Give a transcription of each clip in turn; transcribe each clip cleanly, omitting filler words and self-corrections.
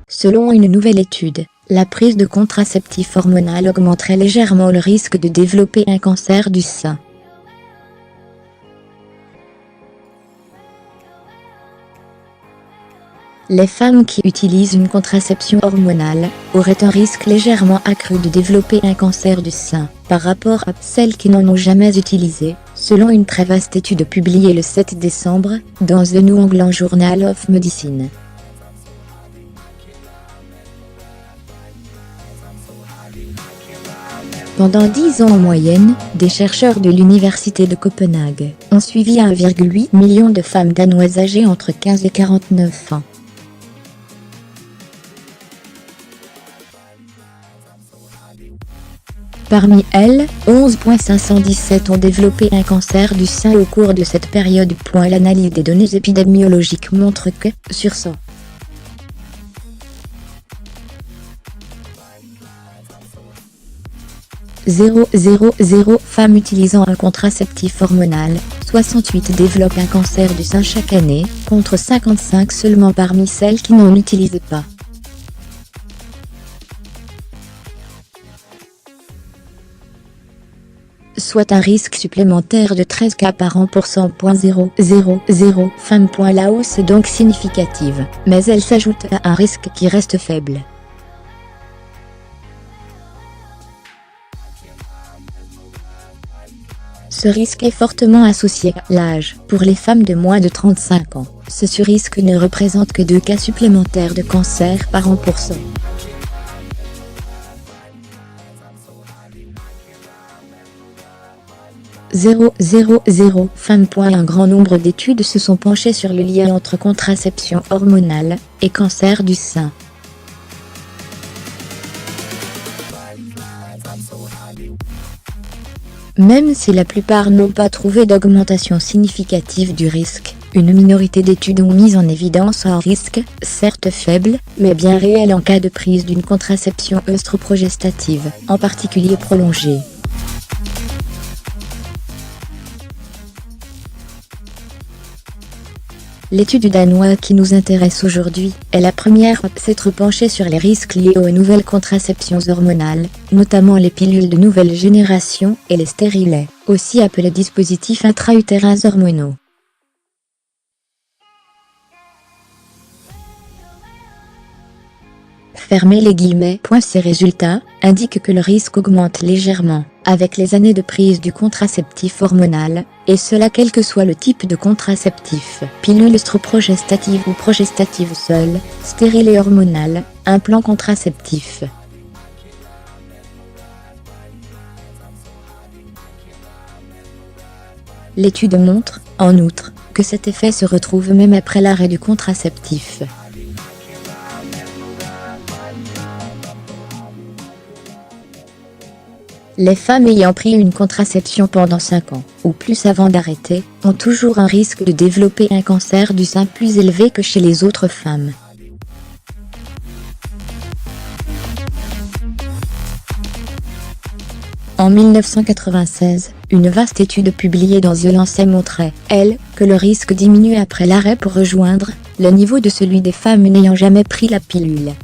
Selon une nouvelle étude, la prise de contraceptif hormonal augmenterait légèrement le risque de développer un cancer du sein. Les femmes qui utilisent une contraception hormonale auraient un risque légèrement accru de développer un cancer du sein par rapport à celles qui n'en ont jamais utilisé, selon une très vaste étude publiée le 7 décembre dans The New England Journal of Medicine. Pendant 10 ans en moyenne, des chercheurs de l'université de Copenhague ont suivi 1,8 million de femmes danoises âgées entre 15 et 49 ans. Parmi elles, 11,517 ont développé un cancer du sein au cours de cette période. L'analyse des données épidémiologiques montre que, sur 100, femmes utilisant un contraceptif hormonal, 68 développent un cancer du sein chaque année, contre 55 seulement parmi celles qui n'en utilisent pas. Soit un risque supplémentaire de 13 cas par an pour 100,000 femmes. La hausse est donc significative, mais elle s'ajoute à un risque qui reste faible. Ce risque est fortement associé à l'âge. Pour les femmes de moins de 35 ans, ce risque ne représente que 2 cas supplémentaires de cancer par an pour 100. Femmes. Un grand nombre d'études se sont penchées sur le lien entre contraception hormonale et cancer du sein. Même si la plupart n'ont pas trouvé d'augmentation significative du risque, une minorité d'études ont mis en évidence un risque, certes faible, mais bien réel en cas de prise d'une contraception œstroprogestative, en particulier prolongée. L'étude danoise qui nous intéresse aujourd'hui est la première à s'être penchée sur les risques liés aux nouvelles contraceptions hormonales, notamment les pilules de nouvelle génération et les stérilets, aussi appelés dispositifs intra-utérins hormonaux. Fermez les guillemets. Ces résultats indiquent que le risque augmente légèrement avec les années de prise du contraceptif hormonal, et cela quel que soit le type de contraceptif, pilule œstroprogestative ou progestative seule, stérile et hormonale, implant contraceptif. L'étude montre, en outre, que cet effet se retrouve même après l'arrêt du contraceptif. Les femmes ayant pris une contraception pendant 5 ans, ou plus avant d'arrêter, ont toujours un risque de développer un cancer du sein plus élevé que chez les autres femmes. En 1996, une vaste étude publiée dans The Lancet montrait, que le risque diminuait après l'arrêt pour rejoindre le niveau de celui des femmes n'ayant jamais pris la pilule.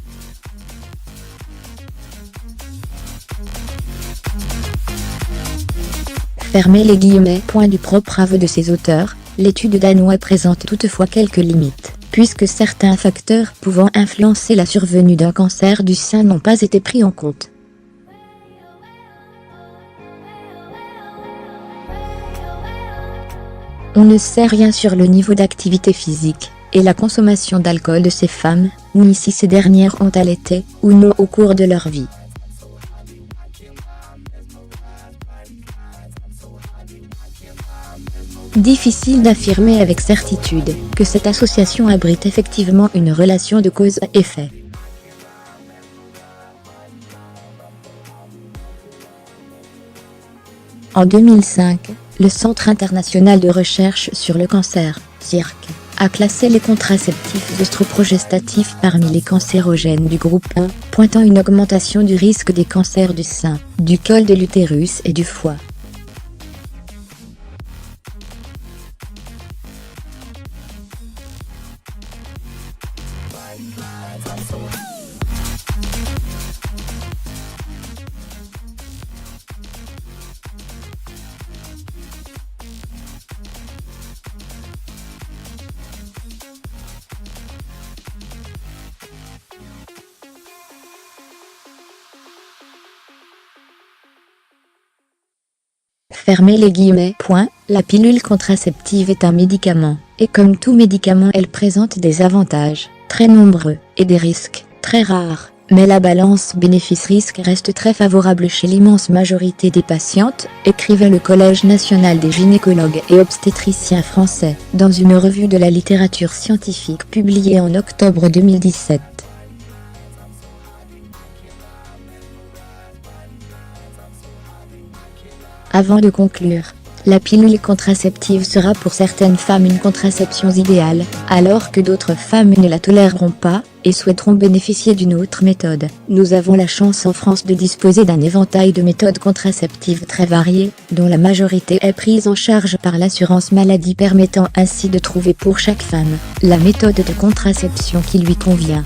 Fermez les guillemets. Du propre aveu de ses auteurs, l'étude danoise présente toutefois quelques limites, puisque certains facteurs pouvant influencer la survenue d'un cancer du sein n'ont pas été pris en compte. On ne sait rien sur le niveau d'activité physique et la consommation d'alcool de ces femmes, ni si ces dernières ont allaité ou non au cours de leur vie. Difficile d'affirmer avec certitude que cette association abrite effectivement une relation de cause à effet. En 2005, le Centre international de recherche sur le cancer, CIRC, a classé les contraceptifs œstroprogestatifs parmi les cancérogènes du groupe 1, pointant une augmentation du risque des cancers du sein, du col de l'utérus et du foie. Fermez les guillemets. La pilule contraceptive est un médicament, et comme tout médicament elle présente des avantages, très nombreux, et des risques, très rares, mais la balance bénéfice-risque reste très favorable chez l'immense majorité des patientes, écrivait le Collège national des gynécologues et obstétriciens français, dans une revue de la littérature scientifique publiée en octobre 2017. Avant de conclure, la pilule contraceptive sera pour certaines femmes une contraception idéale, alors que d'autres femmes ne la toléreront pas, et souhaiteront bénéficier d'une autre méthode. Nous avons la chance en France de disposer d'un éventail de méthodes contraceptives très variées, dont la majorité est prise en charge par l'assurance maladie, permettant ainsi de trouver pour chaque femme, la méthode de contraception qui lui convient.